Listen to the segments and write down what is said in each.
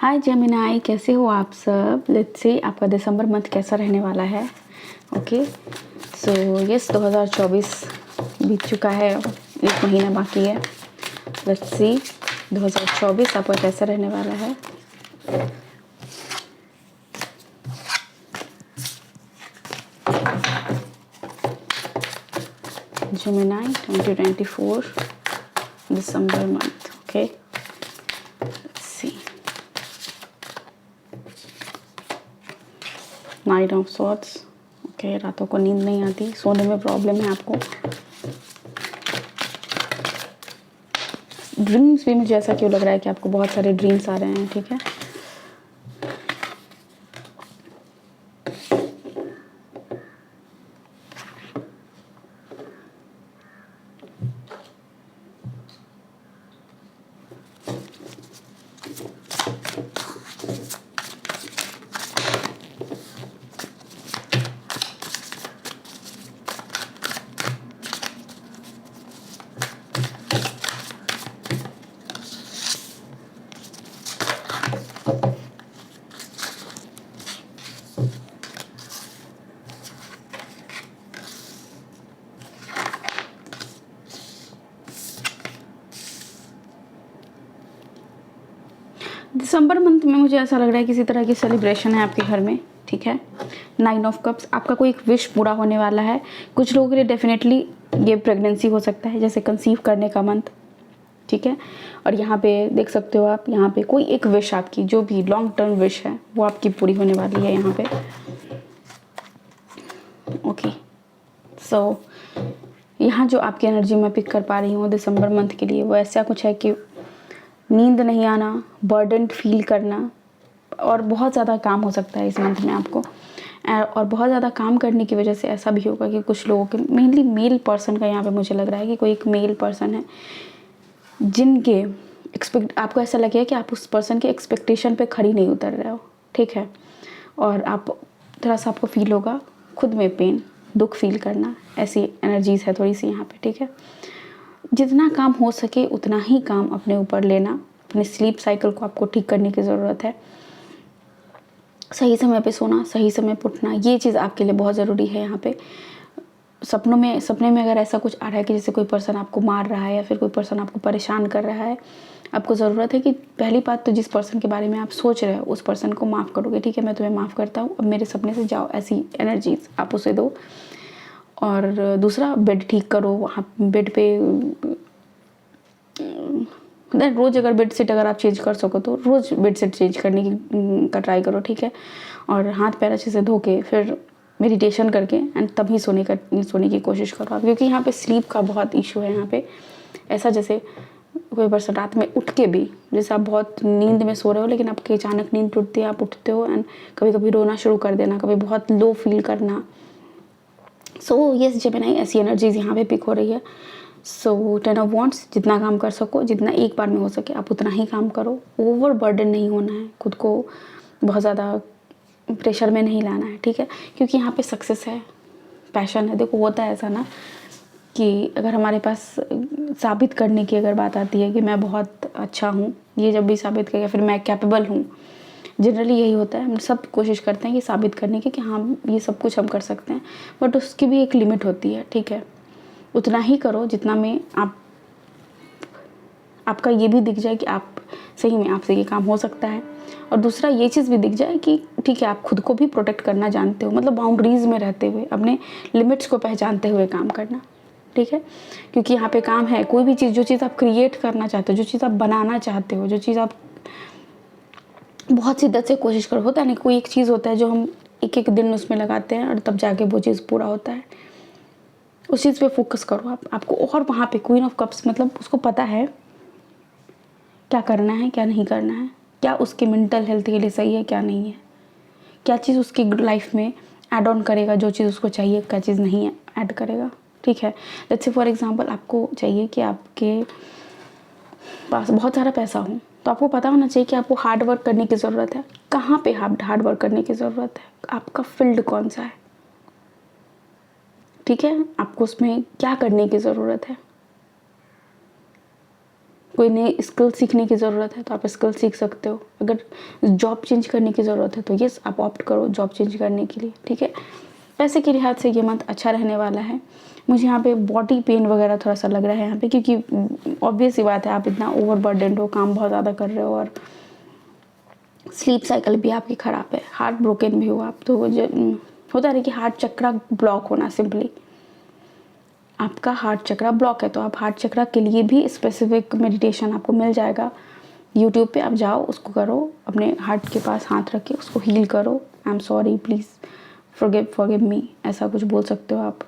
हाय Gemini, कैसे हो आप सब। लेट्स सी आपका दिसंबर मंथ कैसा रहने वाला है। ओके सो यस 2024 बीत चुका है, एक महीना बाकी है। लेट्स सी 2024 आपका कैसा रहने वाला है। Gemini 2024 December month. Okay let's see night of sorts. Okay, रातों को नींद नहीं आती, सोने में प्रॉब्लम है आपको। ड्रीम्स भी मुझे ऐसा क्यों लग रहा है कि आपको बहुत सारे ड्रीम्स आ रहे हैं। ठीक है, दिसंबर मंथ में मुझे ऐसा लग रहा है किसी तरह की सेलिब्रेशन है आपके घर में। ठीक है, 9 ऑफ कप्स, आपका कोई एक विश पूरा होने वाला है। कुछ लोगों के लिए डेफिनेटली ये प्रेगनेंसी हो सकता है, जैसे कंसीव करने का मंथ। ठीक है, और यहाँ पे देख सकते हो आप, यहाँ पे कोई एक विश आपकी जो भी लॉन्ग टर्म विश है वो आपकी पूरी होने वाली है यहाँ पे। ओके सो यहाँ जो आपकी एनर्जी मैं पिक कर पा रही हूँ दिसंबर मंथ के लिए, वो ऐसा कुछ है कि नींद नहीं आना, बर्डन फील करना, और बहुत ज़्यादा काम हो सकता है इस मंथ में आपको। और बहुत ज़्यादा काम करने की वजह से ऐसा भी होगा कि कुछ लोगों के, मेनली मेल पर्सन का यहाँ पे मुझे लग रहा है कि कोई एक मेल पर्सन है जिनके आपको ऐसा लगेगा कि आप उस पर्सन के एक्सपेक्टेशन पे खड़ी नहीं उतर रहे हो। ठीक है, और आप थोड़ा सा आपको फील होगा खुद में पेन, दुख फील करना, ऐसी एनर्जीज है थोड़ी सी यहाँ पे। ठीक है, जितना काम हो सके उतना ही काम अपने ऊपर लेना। अपने स्लीप साइकिल को आपको ठीक करने की ज़रूरत है। सही समय पे सोना, सही समय पे उठना, ये चीज़ आपके लिए बहुत ज़रूरी है यहाँ पे। सपने में अगर ऐसा कुछ आ रहा है कि जैसे कोई पर्सन आपको मार रहा है या फिर कोई पर्सन आपको परेशान कर रहा है, आपको ज़रूरत है कि पहली बात तो जिस पर्सन के बारे में आप सोच रहे हो उस पर्सन को माफ़ करोगे। ठीक है, मैं तुम्हें माफ़ करता हूँ, अब मेरे सपने से जाओ, ऐसी एनर्जीज आप उसे दो। और दूसरा, बेड ठीक करो। वहाँ बेड पे रोज़ अगर बेड शीट अगर आप चेंज कर सको तो रोज़ बेड शीट चेंज करने की का ट्राई करो। ठीक है, और हाथ पैर अच्छे से धो के फिर मेडिटेशन करके एंड तभी सोने की कोशिश करो आप, क्योंकि यहाँ पे स्लीप का बहुत इशू है यहाँ पे। ऐसा जैसे कोई पर्सन रात में उठ के भी, जैसे आप बहुत नींद में सो रहे हो लेकिन आपकी अचानक नींद टूटती है, आप उठते हो एंड कभी कभी रोना शुरू कर देना, कभी बहुत लो फील करना। सो यस जेमिनी, ऐसी एनर्जीज यहाँ पे पिक हो रही है। सो 10 ऑफ वांड्स, जितना काम कर सको, जितना एक बार में हो सके आप उतना ही काम करो। ओवर बर्डन नहीं होना है, खुद को बहुत ज़्यादा प्रेशर में नहीं लाना है। ठीक है, क्योंकि यहाँ पे सक्सेस है, पैशन है। देखो होता है ऐसा ना कि अगर हमारे पास साबित करने की अगर बात आती है कि मैं बहुत अच्छा हूँ, ये जब भी साबित करेगा, फिर मैं कैपेबल हूँ, जनरली यही होता है। हम सब कोशिश करते हैं कि साबित करने की कि हाँ ये सब कुछ हम कर सकते हैं, बट उसकी भी एक लिमिट होती है। ठीक है, उतना ही करो जितना में आपका ये भी दिख जाए कि आप सही में आपसे ये काम हो सकता है। और दूसरा ये चीज़ भी दिख जाए कि ठीक है, आप खुद को भी प्रोटेक्ट करना जानते हो, मतलब बाउंड्रीज़ में रहते हुए, अपने लिमिट्स को पहचानते हुए काम करना। ठीक है, क्योंकि यहाँ पे काम है, कोई भी चीज़, जो चीज़ आप क्रिएट करना चाहते हो, जो चीज़ आप बनाना चाहते हो, जो चीज़ आप बहुत शिद्दत से कोशिश करो। होता है नहीं, कोई एक चीज़ होता है जो हम एक एक दिन उसमें लगाते हैं और तब जाके वो चीज़ पूरा होता है। उस चीज़ पे फोकस करो आपको। और वहाँ पे क्वीन ऑफ कप्स, मतलब उसको पता है क्या करना है क्या नहीं करना है, क्या उसके मेंटल हेल्थ के लिए सही है क्या नहीं है, क्या चीज़ उसकी लाइफ में ऐड ऑन करेगा, जो चीज़ उसको चाहिए, क्या चीज़ नहीं ऐड करेगा। ठीक है, लेट्स से फॉर एग्जांपल आपको चाहिए कि आपके पास बहुत सारा पैसा हो, तो आपको पता होना चाहिए कि आपको हार्ड वर्क करने की ज़रूरत है। कहाँ पे हार्ड वर्क करने की ज़रूरत है, आपका फील्ड कौन सा है। ठीक है, आपको उसमें क्या करने की ज़रूरत है। कोई नई स्किल सीखने की ज़रूरत है तो आप स्किल सीख सकते हो। अगर जॉब चेंज करने की ज़रूरत है तो यस आप ऑप्ट करो जॉब चेंज करने के लिए, ठीक है। पैसे के लिहाज से ये मंथ अच्छा रहने वाला है। मुझे यहाँ पे बॉडी पेन वगैरह थोड़ा सा लग रहा है यहाँ पे, क्योंकि ऑब्वियस ही बात है आप इतना ओवरबर्डन्ड हो, काम बहुत ज़्यादा कर रहे हो और स्लीप साइकिल भी आपकी ख़राब है, हार्ट ब्रोकन भी हो आप, तो होता है कि हार्ट चक्रा ब्लॉक होना, सिंपली आपका हार्ट चक्रा ब्लॉक है। तो आप हार्ट चक्रा के लिए भी स्पेसिफिक मेडिटेशन आपको मिल जाएगा यूट्यूब पे, आप जाओ उसको करो, अपने हार्ट के पास हाथ रख के उसको हील करो। I am sorry, please forgive me, ऐसा कुछ बोल सकते हो आप,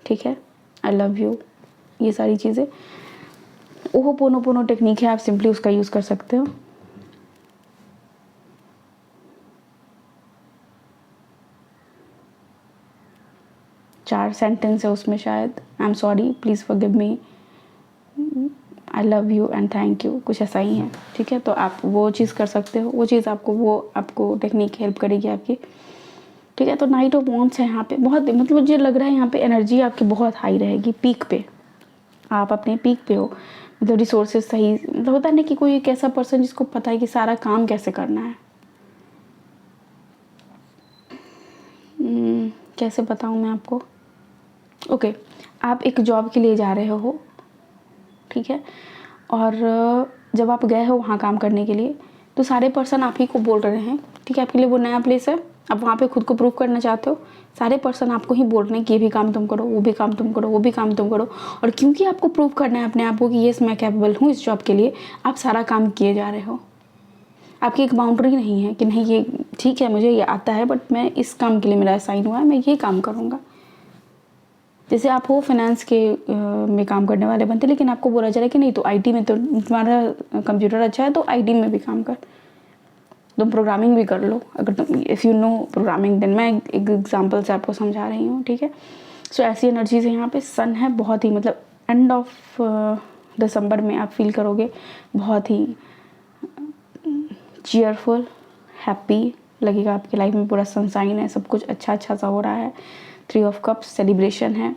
ठीक है। आई लव यू, ये सारी चीज़ें ओहोपोनोपोनो टेक्निक है, आप सिंपली उसका यूज़ कर सकते हो। चार सेंटेंस है उसमें शायद, I am sorry, please forgive me, I love you and thank you, कुछ ऐसा ही है, ठीक है। तो आप वो चीज़ कर सकते हो, वो चीज़ आपको टेक्निक हेल्प करेगी आपकी, ठीक है। तो नाइट ऑफ वॉन्ड्स है यहाँ पे, बहुत मतलब मुझे लग रहा है यहाँ पे एनर्जी आपकी बहुत हाई रहेगी, पीक पे, आप अपने पीक पे हो, मतलब रिसोर्सेज सही, मतलब होता है ना कि कोई एक ऐसा पर्सन जिसको पता है कि सारा काम कैसे करना है। कैसे बताऊँ मैं आपको, ओके आप एक जॉब के लिए जा रहे हो, ठीक है, और जब आप गए हो वहाँ काम करने के लिए तो सारे पर्सन आप ही को बोल रहे हैं, ठीक है, आपके लिए वो नया प्लेस है, आप वहाँ पे खुद को प्रूव करना चाहते हो, सारे पर्सन आपको ही बोल रहे हैं कि ये भी काम तुम करो, वो भी काम तुम करो, वो भी काम तुम करो, और क्योंकि आपको प्रूव करना है अपने आप को कि यस मैं कैपेबल हूँ इस जॉब के लिए, आप सारा काम किए जा रहे हो। आपकी एक बाउंड्री नहीं है कि नहीं ये ठीक है मुझे ये आता है बट मैं इस काम के लिए मेरा असाइन हुआ है, मैं ये काम करूँगा। जैसे आप हो फाइनेंस के में काम करने वाले बनते, लेकिन आपको बोला जा रहा है कि नहीं तो आईटी में, तो तुम्हारा कंप्यूटर अच्छा है तो आईटी में भी काम कर, तुम प्रोग्रामिंग भी कर लो, अगर तुम if you know programming then. मैं एक एग्जांपल से आपको समझा रही हूँ, ठीक है। सो ऐसी एनर्जीज है यहाँ पे, सन है बहुत ही, मतलब एंड ऑफ दिसंबर में आप फील करोगे बहुत ही चीयरफुल, हैप्पी लगेगा, आपकी लाइफ में पूरा सनशाइन है, सब कुछ अच्छा अच्छा सा हो रहा है। 3 ऑफ कप्स सेलिब्रेशन है,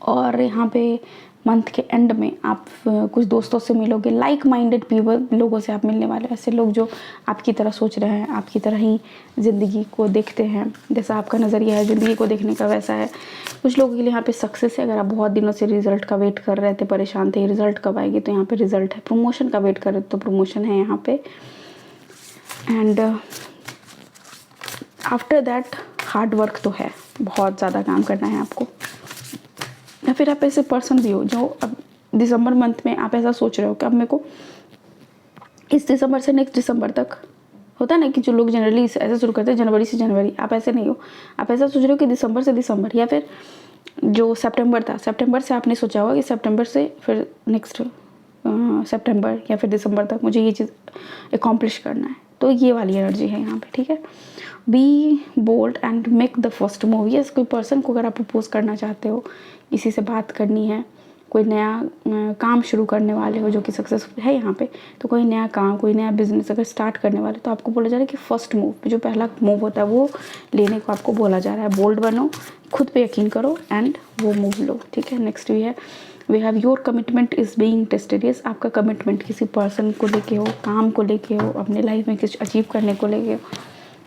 और यहाँ पे मंथ के एंड में आप कुछ दोस्तों से मिलोगे, लाइक माइंडेड पीपल, लोगों से आप मिलने वाले, ऐसे लोग जो आपकी तरह सोच रहे हैं, आपकी तरह ही ज़िंदगी को देखते हैं, जैसा आपका नज़रिया है ज़िंदगी को देखने का वैसा है। कुछ लोगों के लिए यहाँ पे सक्सेस है, अगर आप बहुत दिनों से रिजल्ट का वेट कर रहे थे, परेशान थे रिजल्ट कब आएगी, तो यहाँ पे रिजल्ट है। प्रमोशन का वेट कर रहे थे तो प्रमोशन है यहाँ पे। And after that hard work तो है, बहुत ज़्यादा काम करना है आपको। या फिर आप ऐसे पर्सन भी हो जो अब दिसंबर मंथ में आप ऐसा सोच रहे हो कि अब मेरे को इस दिसंबर से नेक्स्ट दिसंबर तक, होता है ना कि जो लोग जनरली ऐसे शुरू करते हैं जनवरी से जनवरी, आप ऐसे नहीं हो, आप ऐसा सोच रहे हो कि दिसंबर से दिसंबर, या फिर जो सितंबर था, सितंबर से आपने सोचा होगा कि सितंबर से फिर नेक्स्ट सितंबर या फिर दिसंबर तक मुझे ये चीज़ एकम्प्लिश करना है। तो ये वाली एनर्जी है यहाँ पे, ठीक है। Be bold and make the first move. Yes, कोई पर्सन को अगर आप प्रपोज करना चाहते हो, किसी से बात करनी है, कोई नया काम शुरू करने वाले हो जो कि सक्सेसफुल है यहाँ पे, तो कोई नया काम, कोई नया बिजनेस अगर स्टार्ट करने वाले, तो आपको बोला जा रहा है कि फर्स्ट मूव, जो पहला मूव होता है वो लेने को आपको बोला जा रहा है। बोल्ड बनो, खुद पे यकीन करो एंड वो मूव लो, ठीक है। Next we have your commitment is being tested. Yes, आपका कमिटमेंट किसी पर्सन को लेके हो, काम को लेके हो, अपने लाइफ में कुछ अचीव करने को लेके हो,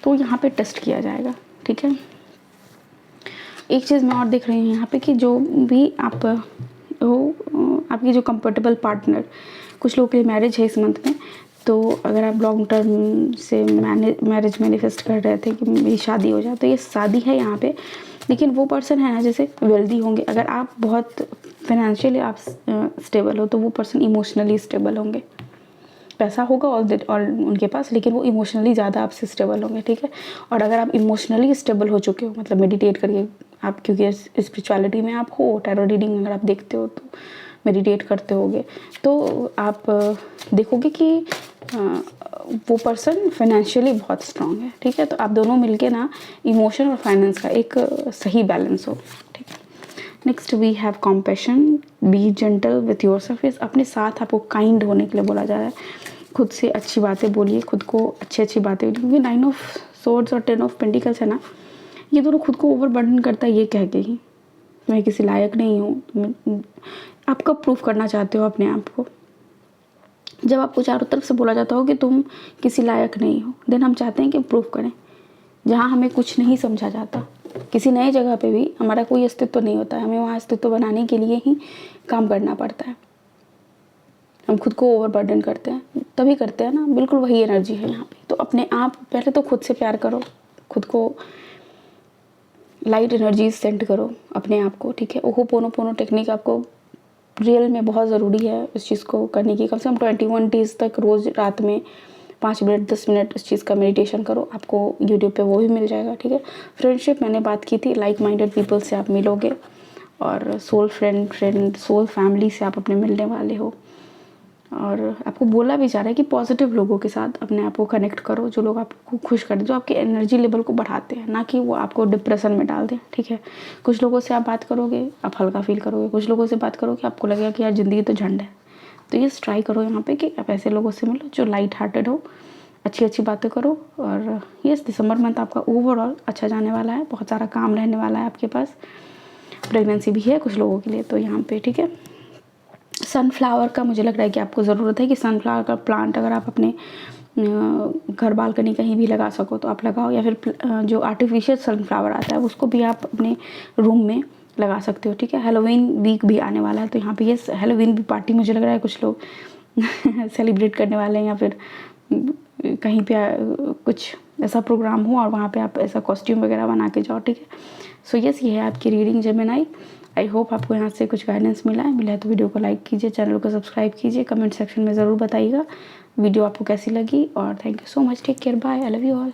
तो यहाँ पे टेस्ट किया जाएगा, ठीक है। एक चीज़ मैं और देख रही हूँ यहाँ पे कि जो भी आप हो, आपकी जो कंफर्टेबल पार्टनर, कुछ लोगों के लिए मैरिज है इस मंथ में, तो अगर आप लॉन्ग टर्म से मैरिज मैनिफेस्ट कर रहे थे कि मेरी शादी हो जाए, तो ये शादी है यहाँ पे। लेकिन वो पर्सन है ना, जैसे वेल्दी होंगे, अगर आप बहुत फाइनेंशियली आप स्टेबल हो, तो वो पर्सन इमोशनली स्टेबल होंगे। पैसा होगा और उनके पास, लेकिन वो इमोशनली ज़्यादा आपसे स्टेबल होंगे, ठीक है। और अगर आप इमोशनली स्टेबल हो चुके हो, मतलब मेडिटेट करिए आप, क्योंकि स्पिरिचुअलिटी में आप हो, टैरो रीडिंग अगर आप देखते हो तो मेडिटेट करते होगे, तो आप देखोगे कि वो पर्सन फाइनेंशियली बहुत स्ट्रांग है, ठीक है। तो आप दोनों मिलके ना इमोशन और फाइनेंस का एक सही बैलेंस हो, ठीक है। Next we have compassion, be gentle with yourself. अपने साथ आपको काइंड होने के लिए बोला जा रहा है, खुद से अच्छी बातें बोलिए, खुद को अच्छी बातें, क्योंकि 9 ऑफ सोर्ड्स और 10 ऑफ पेंटिकल्स है ना, ये दोनों खुद को ओवरबर्डन करता है ये कह के ही मैं किसी लायक नहीं हूँ। आप कब प्रूफ करना चाहते हो अपने आप को, जब आपको चारों तरफ से बोला जाता हो कि तुम किसी लायक नहीं हो, देन हम चाहते हैं कि प्रूव करें। जहाँ हमें कुछ नहीं समझा जाता, किसी नई जगह पे भी हमारा कोई अस्तित्व नहीं होता है, हमें वहाँ अस्तित्व बनाने के लिए ही काम करना पड़ता है। हम खुद को ओवरबर्डन करते हैं, तभी करते हैं ना, बिल्कुल वही एनर्जी है यहाँ पे। तो अपने आप पहले तो खुद से प्यार करो, खुद को लाइट एनर्जीज सेंड करो अपने आप को, ठीक है। ओहोपोनोपोनो टेक्निक आपको रियल में बहुत ज़रूरी है इस चीज़ को करने की। कम से कम 21 डेज़ तक रोज़ रात में 5 मिनट 10 मिनट इस चीज़ का मेडिटेशन करो, आपको यूट्यूब पे वो भी मिल जाएगा, ठीक है। फ्रेंडशिप मैंने बात की थी, लाइक माइंडेड पीपल से आप मिलोगे, और सोल फ्रेंड सोल फैमिली से आप अपने मिलने वाले हो। और आपको बोला भी जा रहा है कि पॉजिटिव लोगों के साथ अपने आप को कनेक्ट करो, जो लोग आपको खुश कर दें, जो आपके एनर्जी लेवल को बढ़ाते हैं, ना कि वो आपको डिप्रेशन में डाल दें, ठीक है। कुछ लोगों से आप बात करोगे आप हल्का फील करोगे, कुछ लोगों से बात करोगे आपको लगेगा कि यार ज़िंदगी तो झंड है। तो ये ट्राई करो यहाँ पे कि आप ऐसे लोगों से मिलो जो लाइट हार्टेड हो, अच्छी अच्छी बातें करो। और ये दिसंबर मंथ आपका ओवरऑल अच्छा जाने वाला है, बहुत सारा काम रहने वाला है आपके पास। प्रेगनेंसी भी है कुछ लोगों के लिए तो यहाँ पे, ठीक है। सनफ्लावर का मुझे लग रहा है कि आपको ज़रूरत है कि सनफ्लावर का प्लांट अगर आप अपने घर बालकनी कहीं भी लगा सको तो आप लगाओ, या फिर जो आर्टिफिशियल सनफ्लावर आता है उसको भी आप अपने रूम में लगा सकते हो, ठीक है। हैलोवीन वीक भी आने वाला है, तो यहाँ पे ये हैलोवीन भी पार्टी मुझे लग रहा है कुछ लोग सेलिब्रेट करने वाले हैं, या फिर कहीं पे कुछ ऐसा प्रोग्राम हो और वहाँ पे आप ऐसा कॉस्ट्यूम वगैरह बना के जाओ, ठीक है। सो यस, ये है आपकी रीडिंग जेमिनी। आई होप आपको यहाँ से कुछ गाइडेंस मिला है तो वीडियो को लाइक कीजिए, चैनल को सब्सक्राइब कीजिए, कमेंट सेक्शन में ज़रूर बताइएगा वीडियो आपको कैसी लगी। और thank you so much, take care, bye, I love you all.